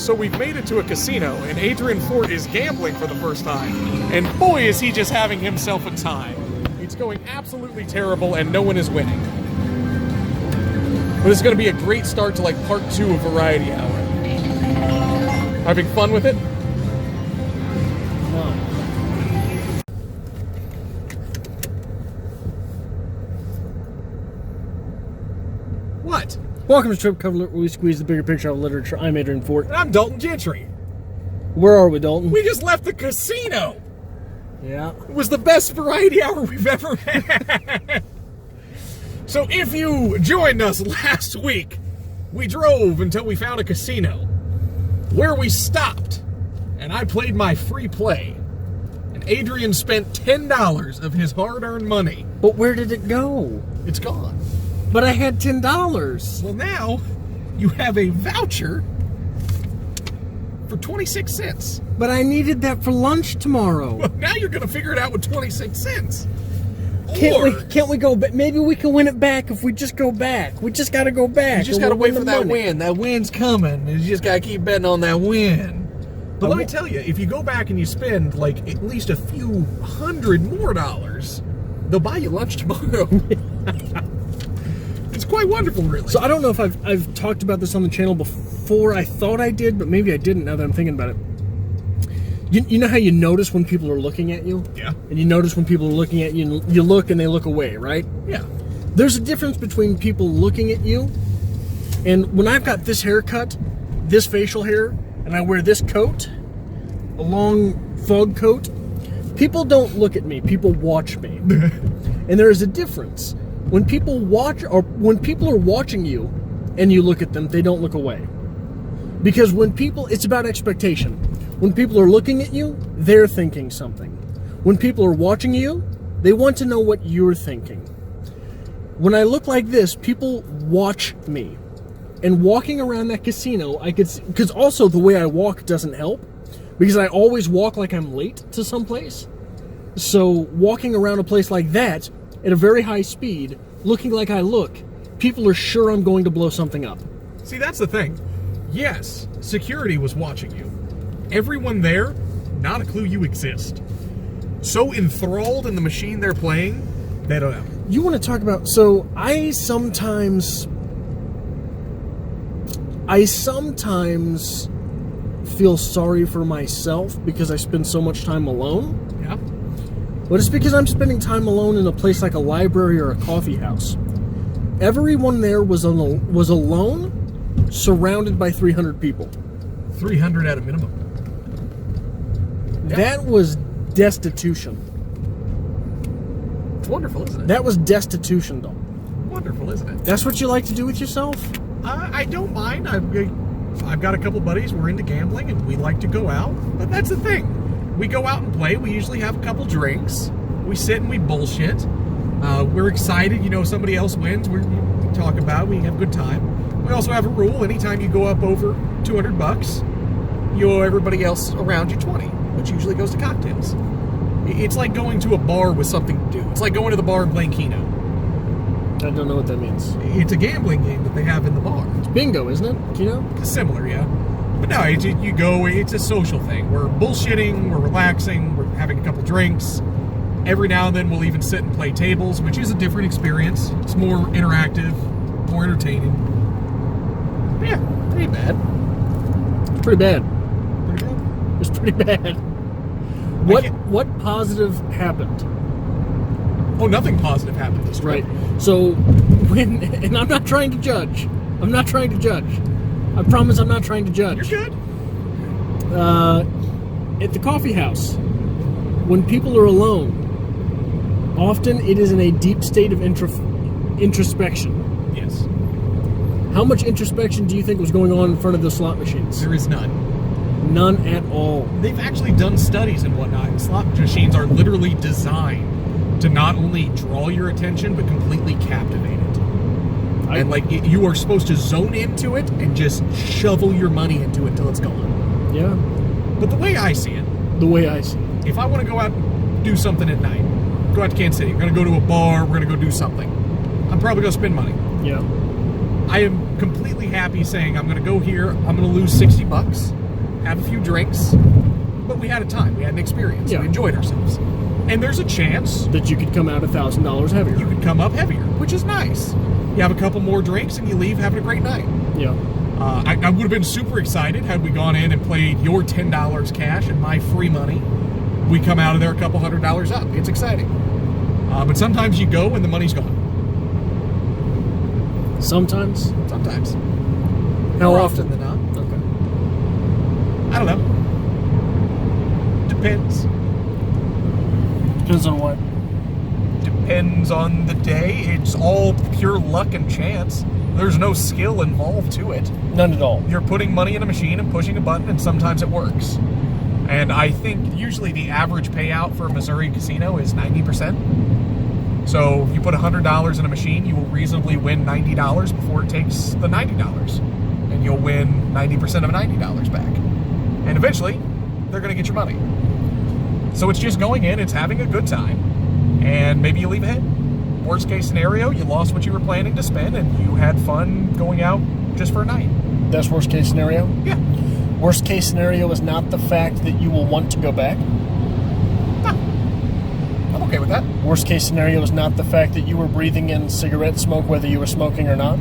So we've made it to a casino, and Adrian Fort is gambling for the first time. And boy, is he just having himself a time. It's going absolutely terrible, and no one is winning. But this is going to be a great start to like part 2 of Variety Hour. Having fun with it? No. What? Welcome to Trip Cover, where we squeeze the bigger picture out of literature. I'm Adrian Fort. I'm Dalton Gentry. Where are we, Dalton? We just left the casino. Yeah. It was the best Variety Hour we've ever had. So if you joined us last week, we drove until we found a casino where we stopped, and I played my free play. And Adrian spent $10 of his hard-earned money. But where did it go? It's gone. But I had $10. Well, now you have a voucher for 26 cents. But I needed that for lunch tomorrow. Well, now you're going to figure it out with 26 cents. Can't we go back? Maybe we can win it back if we just go back. We just got to go back. You just got to wait for that win. That win's coming. You just got to keep betting on that win. But let me tell you, if you go back and you spend like at least a few $100 more, they'll buy you lunch tomorrow. It's quite wonderful, really. So I don't know if I've talked about this on the channel before. I thought I did, but maybe I didn't now that I'm thinking about it. You know how you notice when people are looking at you? Yeah. And you notice when people are looking at you, and you look and they look away, right? Yeah. There's a difference between people looking at you, and when I've got this haircut, this facial hair, and I wear this coat, a long fog coat, people don't look at me, people watch me. And there is a difference. When people watch, or when people are watching you and you look at them, they don't look away. Because when people, it's about expectation. When people are looking at you, they're thinking something. When people are watching you, they want to know what you're thinking. When I look like this, people watch me. And walking around that casino, I could see, because also the way I walk doesn't help, because I always walk like I'm late to someplace. So walking around a place like that, at a very high speed, looking like I look, people are sure I'm going to blow something up. See, that's the thing. Yes, security was watching you. Everyone there, not a clue you exist. So enthralled in the machine they're playing, they don't know. You want to talk about, so I sometimes feel sorry for myself because I spend so much time alone. Yeah. But it's because I'm spending time alone in a place like a library or a coffee house. Everyone there was alone, surrounded by 300 people. 300 at a minimum. Yep. That was destitution. It's wonderful, isn't it? That was destitution, though. Wonderful, isn't it? That's what you like to do with yourself? I don't mind. I've got a couple buddies. We're into gambling, and we like to go out. But that's the thing. We go out and play. We usually have a couple drinks. We sit and we bullshit. We're excited. You know, somebody else wins. We talk about it. We have a good time. We also have a rule. Anytime you go up over $200, you owe everybody else around you 20, which usually goes to cocktails. It's like going to a bar with something to do. It's like going to the bar and playing Keno. I don't know what that means. It's a gambling game that they have in the bar. It's bingo, isn't it? Do you know? Similar, yeah. But no, you go, it's a social thing. We're bullshitting, we're relaxing, we're having a couple drinks. Every now and then we'll even sit and play tables, which is a different experience. It's more interactive, more entertaining. But yeah, pretty bad. Pretty bad. Pretty bad. It's pretty bad. What positive happened? Oh, nothing positive happened this trip. Right. So, and I'm not trying to judge. I'm not trying to judge. I promise I'm not trying to judge. You're good. At the coffee house, when people are alone, often it is in a deep state of introspection. Yes. How much introspection do you think was going on in front of the slot machines? There is none. None at all. They've actually done studies and whatnot, and slot machines are literally designed to not only draw your attention, but completely captivate it. And like, you are supposed to zone into it and just shovel your money into it till it's gone. Yeah. But the way I see it, if I want to go out and do something at night, go out to Kansas City, we're going to go to a bar, we're going to go do something, I'm probably going to spend money. Yeah. I am completely happy saying I'm going to go here, I'm going to lose $60, have a few drinks, but we had a time, we had an experience, we enjoyed ourselves. And there's a chance that you could come out $1,000 heavier. You could come up heavier, which is nice. You have a couple more drinks and you leave having a great night. Yeah. I would have been super excited had we gone in and played your $10 cash and my free money. We come out of there a couple $100 up. It's exciting. But sometimes you go and the money's gone. Sometimes? Sometimes. How More often? often than not. Okay. I don't know. Depends. Depends on what? Depends on the day. It's all pure luck and chance. There's no skill involved to it. None at all. You're putting money in a machine and pushing a button, and sometimes it works. And I think usually the average payout for a Missouri casino is 90%. So if you put $100 in a machine, you will reasonably win $90 before it takes the $90. And you'll win 90% of $90 back. And eventually, they're going to get your money. So it's just going in, it's having a good time, and maybe you leave ahead. Worst case scenario, you lost what you were planning to spend, and you had fun going out just for a night. That's worst case scenario? Yeah. Worst case scenario is not the fact that you will want to go back? No. I'm okay with that. Worst case scenario is not the fact that you were breathing in cigarette smoke whether you were smoking or not?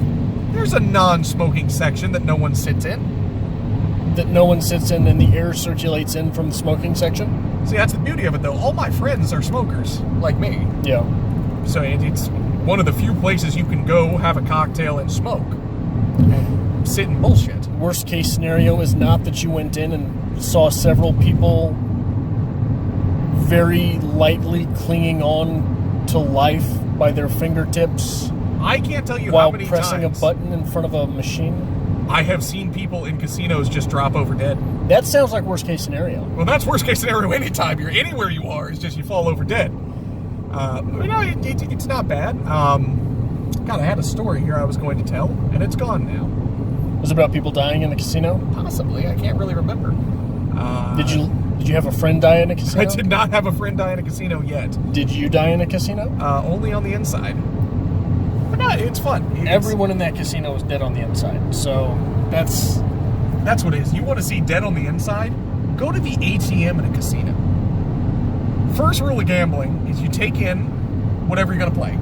There's a non-smoking section that no one sits in. That no one sits in and the air circulates in from the smoking section? See, that's the beauty of it, though. All my friends are smokers, like me. Yeah. So it's one of the few places you can go have a cocktail and smoke. And sit and bullshit. Worst case scenario is not that you went in and saw several people very lightly clinging on to life by their fingertips. I can't tell you while how many pressing times a button in front of a machine. I have seen people in casinos just drop over dead. That sounds like worst case scenario. Well, that's worst case scenario anytime. You're anywhere you are. It's just you fall over dead. It's not bad. God, I had a story here I was going to tell, and it's gone now. Was it about people dying in a casino? Possibly. I can't really remember. Did you have a friend die in a casino? I did not have a friend die in a casino yet. Did you die in a casino? Only on the inside. But no, it's fun. Everyone in that casino was dead on the inside, so that's what it is. You want to see dead on the inside? Go to the ATM in a casino. First rule of gambling is you take in whatever you're going to play.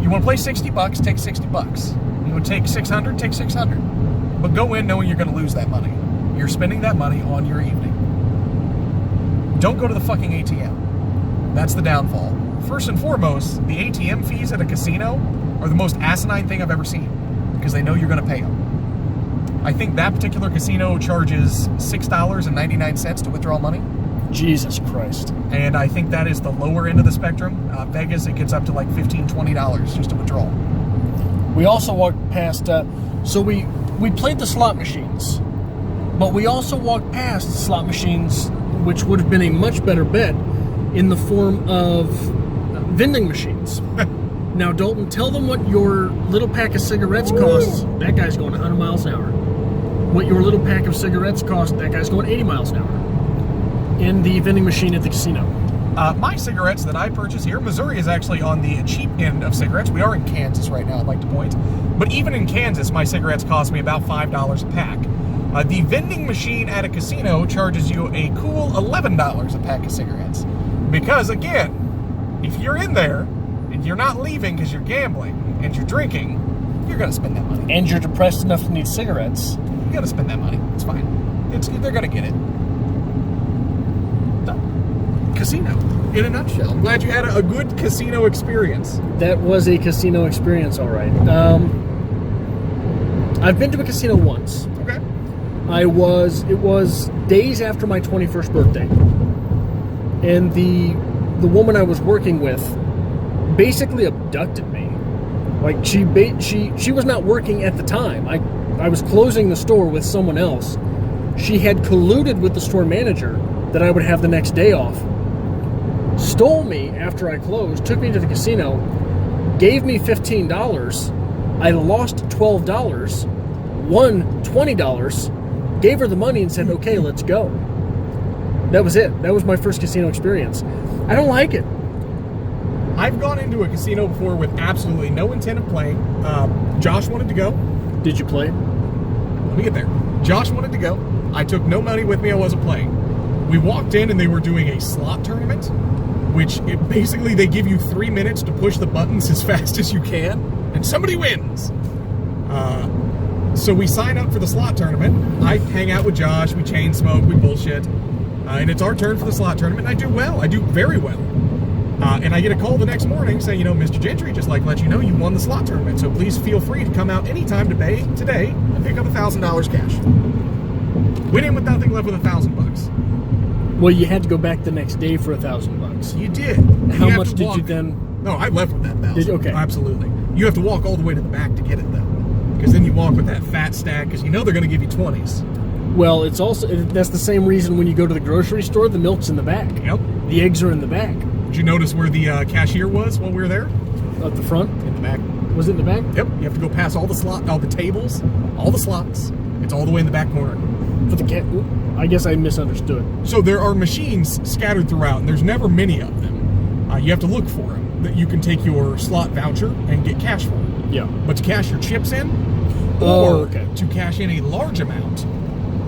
You want to play $60, take $60. You want to take $600, take $600. But go in knowing you're going to lose that money. You're spending that money on your evening. Don't go to the fucking ATM. That's the downfall. First and foremost, the ATM fees at a casino are the most asinine thing I've ever seen because they know you're going to pay them. I think that particular casino charges $6.99 to withdraw money. Jesus Christ. And I think that is the lower end of the spectrum. Vegas, it gets up to like $15, $20 just to withdraw. We also walked past, so we played the slot machines, but we also walked past slot machines, which would have been a much better bet in the form of vending machines. Now, Dalton, tell them what your little pack of cigarettes costs. That guy's going 100 miles an hour. What your little pack of cigarettes cost, that guy's going 80 miles an hour. In the vending machine at the casino. My cigarettes that I purchase here, Missouri is actually on the cheap end of cigarettes. We are in Kansas right now, I'd like to point. But even in Kansas, my cigarettes cost me about $5 a pack. The vending machine at a casino charges you a cool $11 a pack of cigarettes. Because again, if you're in there and you're not leaving because you're gambling and you're drinking, you're going to spend that money. And you're depressed enough to need cigarettes. You got to spend that money. It's fine. They're going to get it. Casino in a nutshell. I'm glad you had a good casino experience. That was a casino experience, all right. I've been to a casino once. Okay. It was days after my 21st birthday. And the woman I was working with basically abducted me. Like she was not working at the time. I was closing the store with someone else. She had colluded with the store manager that I would have the next day off. Stole me after I closed, took me to the casino, gave me $15. I lost $12, won $20, gave her the money and said, okay, let's go. That was it. That was my first casino experience. I don't like it. I've gone into a casino before with absolutely no intent of playing. Josh wanted to go. Did you play? Let me get there. Josh wanted to go. I took no money with me. I wasn't playing. We walked in and they were doing a slot tournament, which basically they give you 3 minutes to push the buttons as fast as you can, and somebody wins. So we sign up for the slot tournament. I hang out with Josh. We chain smoke. We bullshit. And it's our turn for the slot tournament. And I do well. I do very well. And I get a call the next morning saying, Mr. Gentry just let you know you won the slot tournament. So please feel free to come out anytime today and pick up $1,000 cash. Went in with nothing, left with $1,000. Well, you had to go back the next day for $1,000. You did. How much did you then? No, I left with that $1,000. Okay. Absolutely. You have to walk all the way to the back to get it, though. Because then you walk with that fat stack, because they're going to give you 20s. Well, that's the same reason when you go to the grocery store, the milk's in the back. Yep. The eggs are in the back. Did you notice where the cashier was while we were there? At the front? In the back. Was it in the back? Yep. You have to go past all the tables, all the slots. It's all the way in the back corner. For the I guess I misunderstood. So there are machines scattered throughout, and there's never many of them. You have to look for them. That you can take your slot voucher and get cash for it. Yeah. But to cash your chips in, or to cash in a large amount,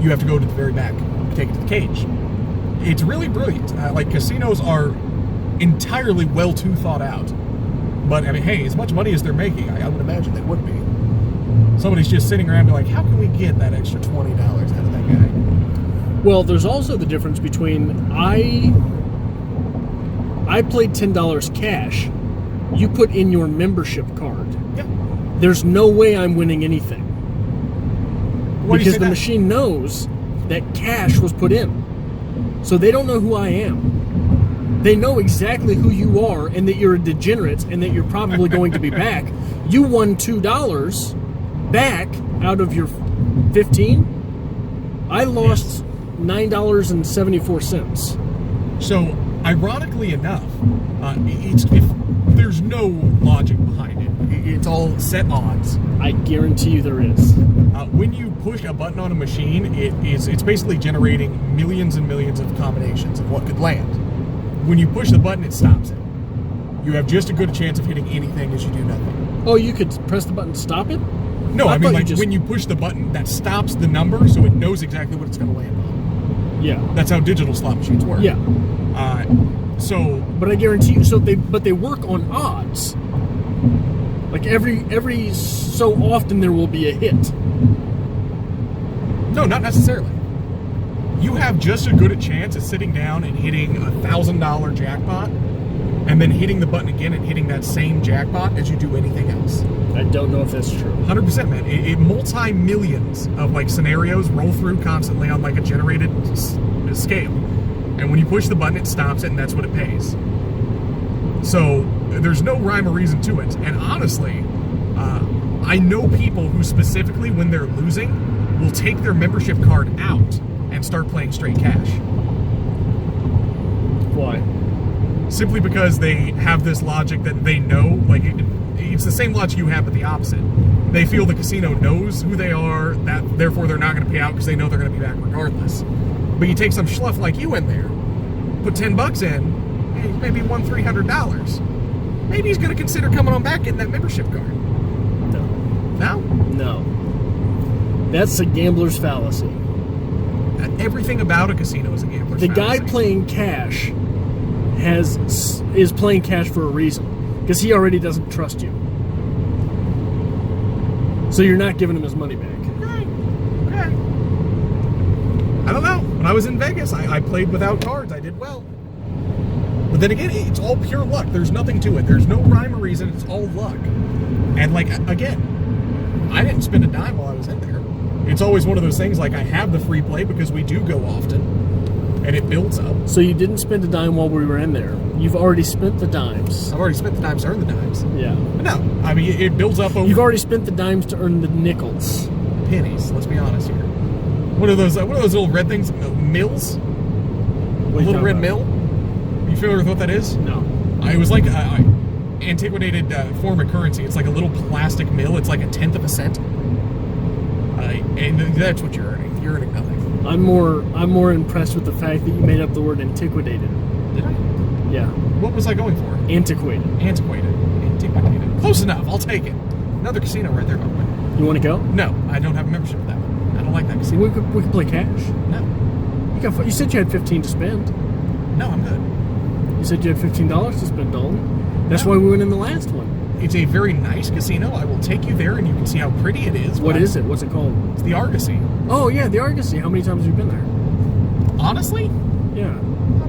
you have to go to the very back, take it to the cage. It's really brilliant. Casinos are entirely well too thought out. But hey, as much money as they're making, I would imagine they would be. Somebody's just sitting around and be like, how can we get that extra $20 out of that guy? Well, there's also the difference between I played $10 cash. You put in your membership card. Yeah. There's no way I'm winning anything. Because the machine knows that cash was put in. So they don't know who I am. They know exactly who you are and that you're a degenerate and that you're probably going to be back. You won $2 back out of your 15. I lost $9.74. So, ironically enough, there's no logic behind it. It's all set odds. I guarantee you there is. When you push a button on a machine, it's basically generating millions and millions of combinations of what could land. When you push the button, it stops it. You have just as good a chance of hitting anything as you do nothing. Oh, you could press the button to stop it? No, I mean when you push the button, that stops the number, so it knows exactly what it's going to land on. Yeah. That's how digital slot machines work. Yeah. But I guarantee you, they work on odds. Like every so often there will be a hit. No, not necessarily. You have just as good a chance of sitting down and hitting a $1,000 jackpot and then hitting the button again and hitting that same jackpot as you do anything else. I don't know if that's true. 100%, man. It multi-millions of scenarios roll through constantly on a generated scale. And when you push the button, it stops it, and that's what it pays. So there's no rhyme or reason to it. And honestly, I know people who specifically, when they're losing, will take their membership card out and start playing straight cash. Why? Simply because they have this logic that they know, it's the same logic you have, but the opposite. They feel the casino knows who they are, that therefore they're not going to pay out because they know they're going to be back regardless. But you take some schluff like you in there, put $10 in, maybe won $300. Maybe he's going to consider coming on back getting that membership card. No. No? No. That's a gambler's fallacy. Everything about a casino is a gambler's fallacy. The fallacy. guy playing cash is playing cash for a reason, because he already doesn't trust you. So you're not giving him his money back. Okay. I don't know. When I was in Vegas, I played without cards. I did well. But then again, it's all pure luck. There's nothing to it. There's no rhyme or reason. It's all luck. And again, I didn't spend a dime while I was in there. It's always one of those things I have the free play because we do go often. And it builds up. So you didn't spend a dime while we were in there. You've already spent the dimes. I've already spent the dimes to earn the dimes. Yeah. But no, I mean, it builds up over... You've already spent the dimes to earn the nickels. Pennies, let's be honest here. What are those little red things? Mills? A little red mill? You familiar with what that is? No. It was like an antiquated form of currency. It's like a little plastic mill. It's like 1/10 of a cent. And that's what you're earning. You're earning nothing. I'm more impressed with the fact that you made up the word antiquated. Did I? Yeah. What was I going for? Antiquated. Antiquated. Close enough. I'll take it. Another casino right there, by the way. You want to go? No, I don't have a membership for that one. I don't like that casino. We could play cash. No. You said you had 15 to spend. No, I'm good. You said you had $15 to spend, Dalton. That's why we went in the last one. It's a very nice casino. I will take you there, and you can see how pretty it is. What is it? What's it called? It's the Argosy. Oh, yeah, the Argosy. How many times have you been there? Honestly? Yeah.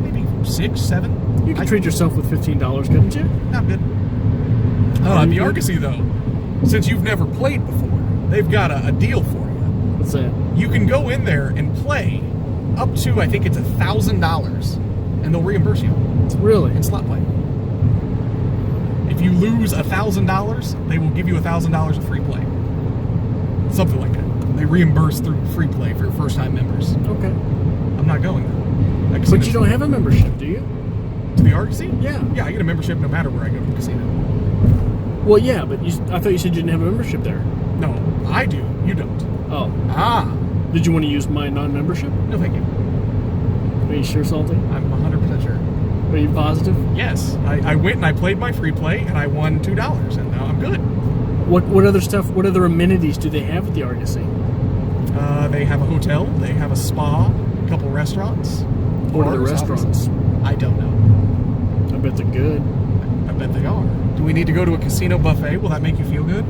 Maybe 6, 7. You could treat yourself with $15, couldn't you? Not good. The Argosy, though, since you've never played before, they've got a deal for you. What's that? You can go in there and play up to, I think it's $1,000, and they'll reimburse you. Really? In slot play. If you lose $1,000, they will give you $1,000 of free play. Something like that. They reimburse through free play for your first-time members. Okay. I'm not going though. But you don't have a membership, do you? To the Argosy? Yeah. Yeah, I get a membership no matter where I go to the casino. Well, yeah, but I thought you said you didn't have a membership there. No, I do. You don't. Oh. Ah. Did you want to use my non-membership? No, thank you. Are you sure, Salty? I'm 100% sure. Are you positive? Yes. I went and I played my free play, and I won $2, and now I'm good. What other stuff, what other amenities do they have at the Argosy? They have a hotel, they have a spa, a couple restaurants. What are the restaurants? I don't know. I bet they're good. I bet they are. Do we need to go to a casino buffet? Will that make you feel good?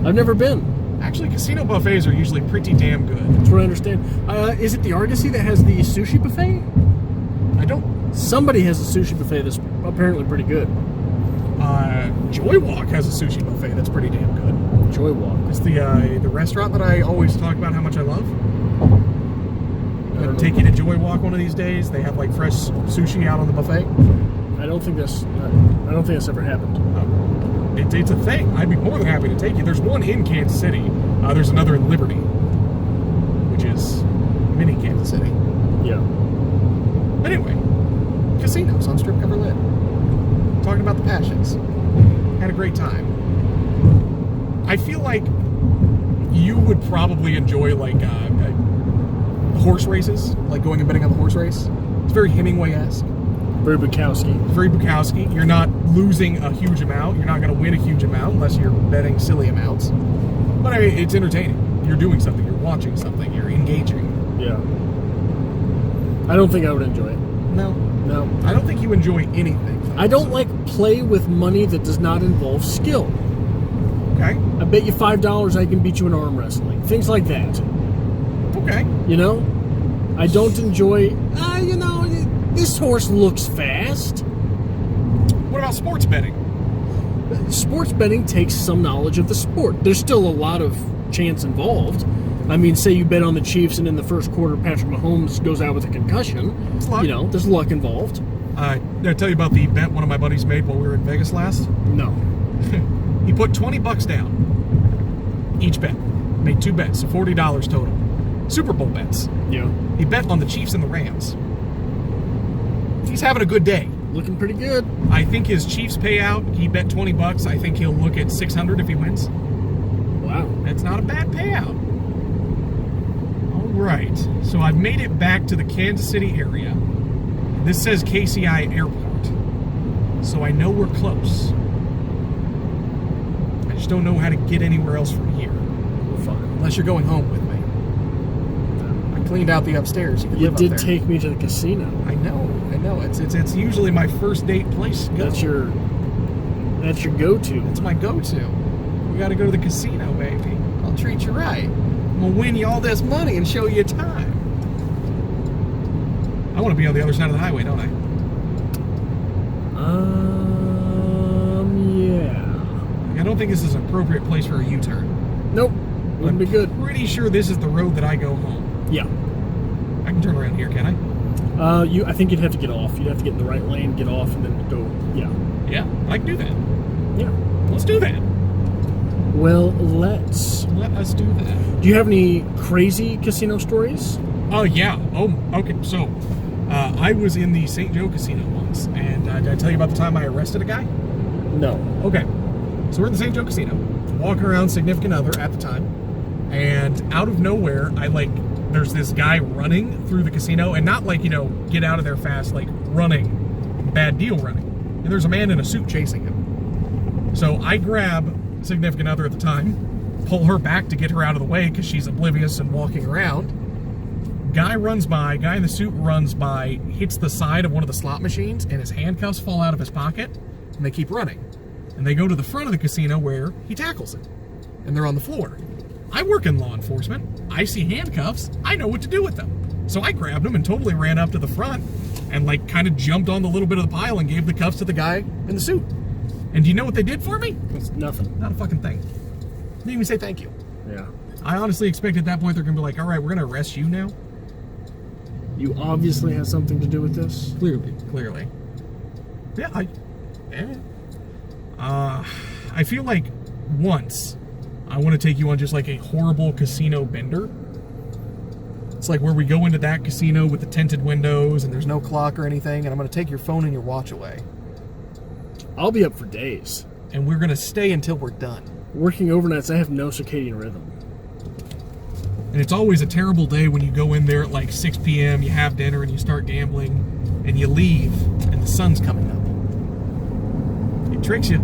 I've never been. Actually, casino buffets are usually pretty damn good. That's what I understand. Is it the Argosy that has the sushi buffet? I don't... Somebody has a sushi buffet that's apparently pretty good. Joy Walk has a sushi buffet that's pretty damn good. Joy Walk. It's the restaurant that I always talk about how much I love. I'm going to take you to Joy Walk one of these days. They have like fresh sushi out on the buffet. I don't think that's ever happened. It's a thing. I'd be more than happy to take you. There's one in Kansas City. There's another in Liberty, which is mini Kansas City. Yeah. But anyway, casinos on Strip Cover Lit. Talking about the passions. Had a great time. I feel like you would probably enjoy like horse races, like going and betting on the horse race. It's very Hemingway-esque. Very Bukowski. Very Bukowski. You're not losing a huge amount. You're not going to win a huge amount unless you're betting silly amounts. But I mean, it's entertaining. You're doing something. You're watching something. You're engaging. Yeah. I don't think I would enjoy it. No. No. I don't think you enjoy anything. I don't like play with money that does not involve skill. Okay. I bet you $5 I can beat you in arm wrestling. Things like that. Okay. You know? I don't enjoy, this horse looks fast. What about sports betting? Sports betting takes some knowledge of the sport. There's still a lot of chance involved. I mean, say you bet on the Chiefs and in the first quarter Patrick Mahomes goes out with a concussion. It's luck. There's luck involved. Did I tell you about the bet one of my buddies made while we were in Vegas last? No. He put $20 down. Each bet. Made 2 bets, so $40 total. Super Bowl bets. Yeah. He bet on the Chiefs and the Rams. He's having a good day. Looking pretty good. I think his Chiefs payout, he bet $20. I think he'll look at $600 if he wins. Wow. That's not a bad payout. All right. So I've made it back to the Kansas City area. This says KCI Airport. So I know we're close. I just don't know how to get anywhere else from here. We're fine. Unless you're going home with me. I cleaned out the upstairs. You, You did take me to the casino. I know. It's usually my first date place to go. That's your go-to. It's my go-to. We got to go to the casino, baby. I'll treat you right. I'm gonna win you all this money and show you time. I want to be on the other side of the highway, don't I? Yeah. I don't think this is an appropriate place for a U-turn. Nope. Wouldn't be good. Pretty sure this is the road that I go home. Yeah. I can turn around here, can I? I think you'd have to get off. You'd have to get in the right lane, get off, and then go. Yeah. Yeah, I can do that. Yeah. Let's do that. Well, let's. Let us do that. Do you have any crazy casino stories? Oh, yeah. Oh, okay. So, I was in the St. Joe Casino once, and did I tell you about the time I arrested a guy? No. Okay. So we're in the St. Joe Casino, walking around significant other at the time, and out of nowhere, there's this guy running through the casino, and not like, get out of there fast, like running, bad deal running. and there's a man in a suit chasing him. So I grab significant other at the time, pull her back to get her out of the way because she's oblivious and walking around. Guy runs by, guy in the suit runs by, hits the side of one of the slot machines, and his handcuffs fall out of his pocket, and they keep running. And they go to the front of the casino where he tackles it. And they're on the floor. I work in law enforcement. I see handcuffs. I know what to do with them. So I grabbed them and totally ran up to the front and like kind of jumped on the little bit of the pile and gave the cuffs to the guy in the suit. And do you know what they did for me? It's nothing. Not a fucking thing. Didn't even say thank you. Yeah. I honestly expected at that point they're going to be like, all right, we're going to arrest you now. You obviously have something to do with this. Clearly. Yeah, I feel like once I want to take you on just like a horrible casino bender. It's like where we go into that casino with the tinted windows and there's no clock or anything, and I'm going to take your phone and your watch away. I'll be up for days. And we're going to stay until we're done. Working overnights, I have no circadian rhythm. And it's always a terrible day when you go in there at like 6 p.m., you have dinner and you start gambling, and you leave, and the sun's coming up. It tricks you.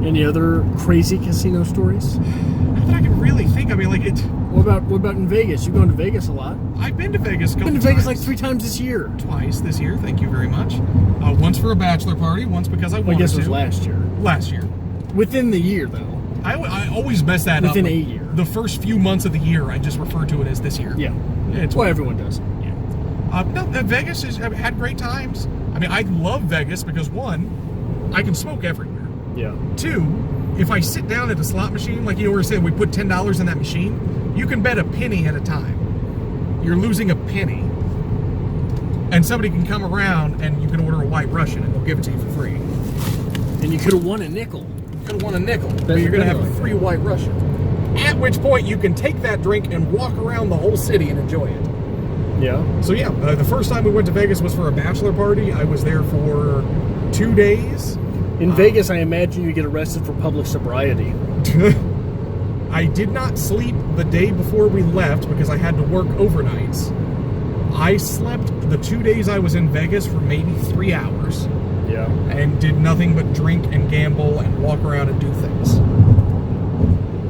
Any other crazy casino stories? Not that I can really think. I mean, like it. What about in Vegas? You've gone to Vegas a lot. I've been to Vegas a couple I've been to Vegas times. like 3 times this year. Twice this year. Thank you very much. Once for a bachelor party. Once because I wanted to. I guess it was last year. Last year. Within the year, though. I always mess that up. Within a year. The first few months of the year, I just refer to it as this year. Yeah. It's why everyone does. Yeah. No, Vegas I've had great times. I mean, I love Vegas because one, I can smoke everywhere. Yeah. 2, if I sit down at a slot machine, like you already said, we put $10 in that machine, you can bet a penny at a time. You're losing a penny. And somebody can come around and you can order a White Russian and they'll give it to you for free. And you could have won a nickel. Could have won a nickel, but you're going to have a free White Russian. At which point you can take that drink and walk around the whole city and enjoy it. Yeah. So yeah, the first time we went to Vegas was for a bachelor party. I was there for 2 days. In Vegas, I imagine you get arrested for public sobriety. I did not sleep the day before we left because I had to work overnights. I slept the 2 days I was in Vegas for maybe 3 hours. Yeah. And did nothing but drink and gamble and walk around and do things.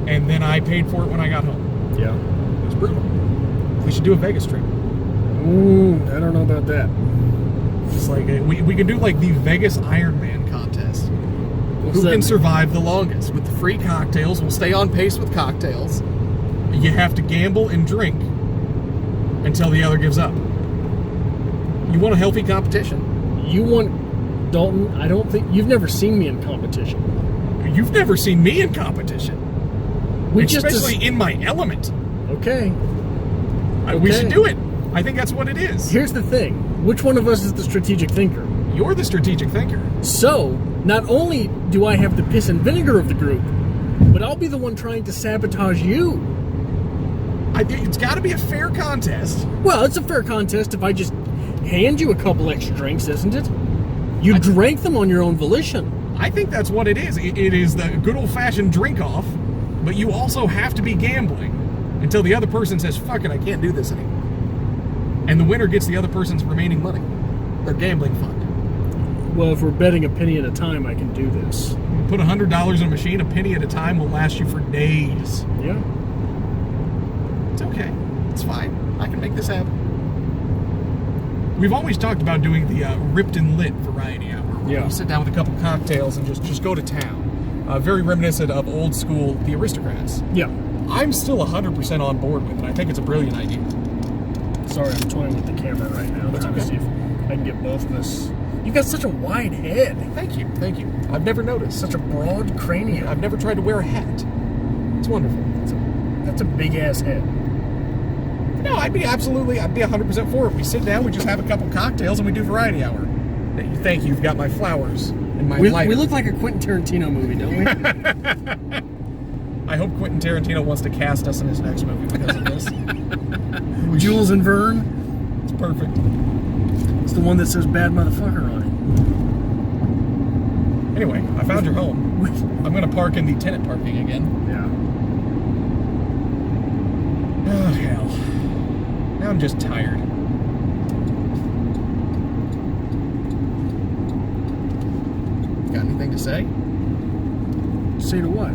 And then I paid for it when I got home. Yeah. It was brutal. We should do a Vegas trip. Ooh, I don't know about that. It's like we could do like the Vegas Ironman contest. Who can survive the longest with the free cocktails? We'll stay on pace with cocktails. You have to gamble and drink until the other gives up. You want a healthy competition. You want Dalton? I don't think you've never seen me in competition. You've never seen me in competition. Especially in my element. Okay. We should do it. I think that's what it is. Here's the thing. Which one of us is the strategic thinker? You're the strategic thinker. So, not only do I have the piss and vinegar of the group, but I'll be the one trying to sabotage you. I think it's got to be a fair contest. Well, it's a fair contest if I just hand you a couple extra drinks, isn't it? You drank them on your own volition. I think that's what it is. It is the good old-fashioned drink-off, but you also have to be gambling until the other person says, fuck it, I can't do this anymore. And the winner gets the other person's remaining money. Their gambling fund. Well, if we're betting a penny at a time, I can do this. You put $100 in a machine, a penny at a time will last you for days. Yeah. It's okay. It's fine. I can make this happen. We've always talked about doing the ripped and lit variety hour. Yeah. You sit down with a couple cocktails and just go to town. Very reminiscent of old school The Aristocrats. Yeah. I'm still 100% on board with it. I think it's a brilliant idea. Sorry, I'm toying with the camera right now. That's Trying to see if I can get both of us. You've got such a wide head. Thank you. Thank you. I've never noticed. Such a broad cranium. I've never tried to wear a hat. It's wonderful. That's a big-ass head. No, I'd be 100% for it. We sit down, we just have a couple cocktails, and we do variety hour. Thank you. You've got my flowers and my lighter. We look like a Quentin Tarantino movie, don't we? I hope Quentin Tarantino wants to cast us in his next movie because of this. Jules and Verne. It's perfect. It's the one that says bad motherfucker on it. Anyway, I found your home. I'm going to park in the tenant parking again. Yeah. Oh, hell. Now I'm just tired. to say. Say to what?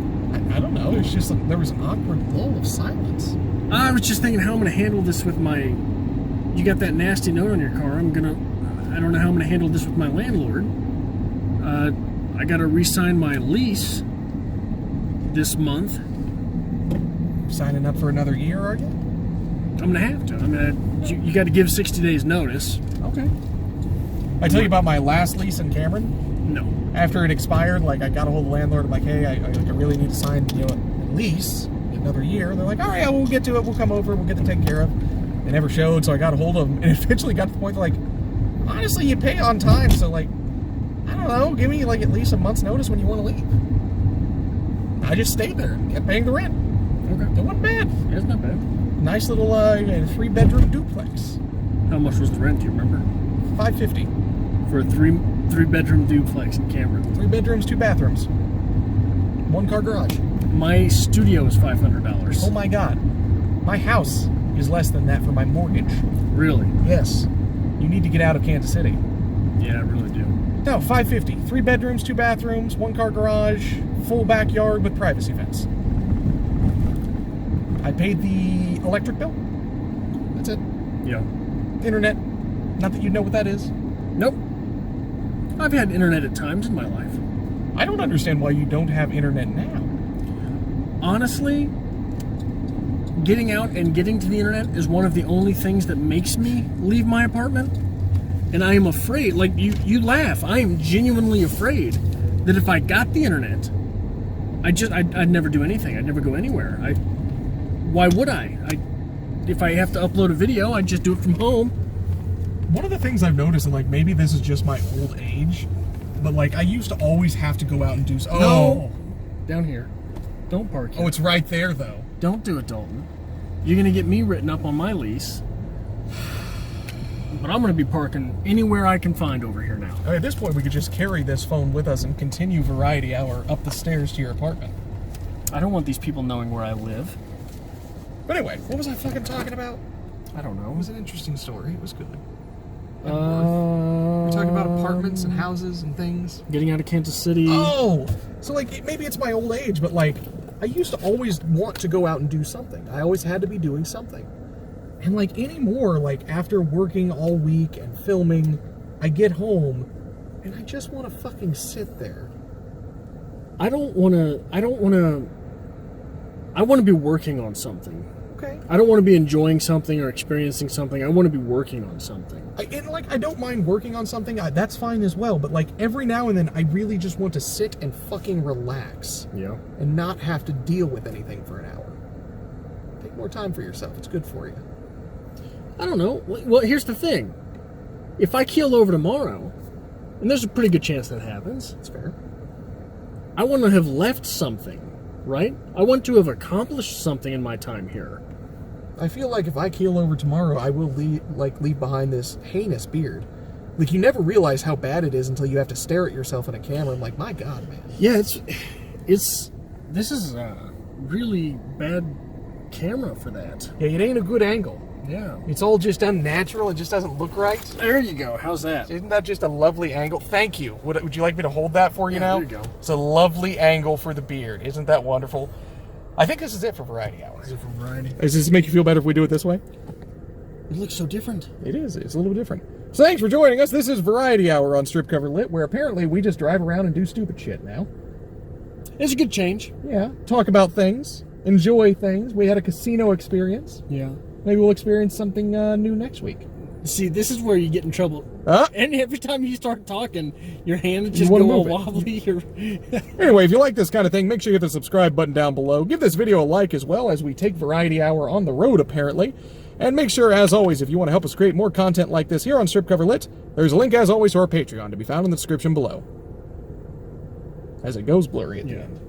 I don't know. It's just there was an awkward lull of silence. I was just thinking how I'm going to handle this with my... You got that nasty note on your car. I don't know how I'm going to handle this with my landlord. I got to re-sign my lease this month. Signing up for another year, are you? I'm going to have to. I mean, you got to give 60 days notice. Okay. I tell you about my last lease in Cameron? No. After it expired, like, I got a hold of the landlord. I'm like, hey, I really need to sign, a lease another year. They're like, all right, we'll get to it. We'll come over. We'll get it taken care of. They never showed, so I got a hold of them. And eventually got to the point where, like, honestly, you pay on time. So, like, I don't know. Give me, like, at least a month's notice when you want to leave. I just stayed there and kept paying the rent. Okay. It wasn't bad. Yeah, it's not bad. Nice little 3-bedroom duplex. How much was the rent, do you remember? $550. For a three-bedroom duplex in Cameron. 3 bedrooms, 2 bathrooms. 1-car garage. My studio is $500. Oh my God. My house is less than that for my mortgage. Really? Yes. You need to get out of Kansas City. Yeah, I really do. No, $550. 3 bedrooms, 2 bathrooms, 1-car garage, full backyard with privacy fence. I paid the electric bill. That's it. Yeah. Internet. Not that you know what that is. Nope. I've had internet at times in my life. I don't understand why you don't have internet now. Honestly, getting out and getting to the internet is one of the only things that makes me leave my apartment. And I am afraid, like you laugh, I am genuinely afraid that if I got the internet, I'd never do anything. I'd never go anywhere. Why would I? If I have to upload a video, I'd just do it from home. One of the things I've noticed, and like maybe this is just my old age, but like I used to always have to go out and do. No, down here. Don't park here. Oh, it's right there though. Don't do it, Dalton. You're gonna get me written up on my lease. But I'm gonna be parking anywhere I can find over here now. At this point, we could just carry this phone with us and continue Variety Hour up the stairs to your apartment. I don't want these people knowing where I live. But anyway, what was I fucking talking about? I don't know. It was an interesting story. It was good. We're talking about apartments and houses and things. Getting out of Kansas City. Oh! So, like, maybe it's my old age, but, like, I used to always want to go out and do something. I always had to be doing something. And, like, anymore, like, after working all week and filming, I get home, and I just want to fucking sit there. I want to be working on something. Okay. I don't want to be enjoying something or experiencing something. I want to be working on something. I don't mind working on something. That's fine as well. But, like, every now and then, I really just want to sit and fucking relax. Yeah. And not have to deal with anything for an hour. Take more time for yourself. It's good for you. I don't know. Well, here's the thing. If I keel over tomorrow, and there's a pretty good chance that happens. That's fair. I want to have left something, right? I want to have accomplished something in my time here. I feel like if I keel over tomorrow, I will leave behind this heinous beard. Like, you never realize how bad it is until you have to stare at yourself in a camera. I'm like, my God, man. Yeah, this is a really bad camera for that. Yeah, it ain't a good angle. Yeah. It's all just unnatural. It just doesn't look right. There you go. How's that? Isn't that just a lovely angle? Thank you. Would you like me to hold that for you now? There you go. It's a lovely angle for the beard. Isn't that wonderful? I think this is it for Variety Hour. Is it for variety? Does this make you feel better if we do it this way? It looks so different. It is. It's a little different. So thanks for joining us. This is Variety Hour on Strip Cover Lit, where apparently we just drive around and do stupid shit now. It's a good change. Yeah. Talk about things. Enjoy things. We had a casino experience. Yeah. Maybe we'll experience something new next week. See, this is where you get in trouble. And every time you start talking, your hands just go all wobbly. Anyway, if you like this kind of thing, make sure you hit the subscribe button down below. Give this video a like as well, as we take Variety Hour on the road, apparently. And make sure, as always, if you want to help us create more content like this here on Strip Cover Lit, there's a link, as always, to our Patreon to be found in the description below. As it goes blurry at the end.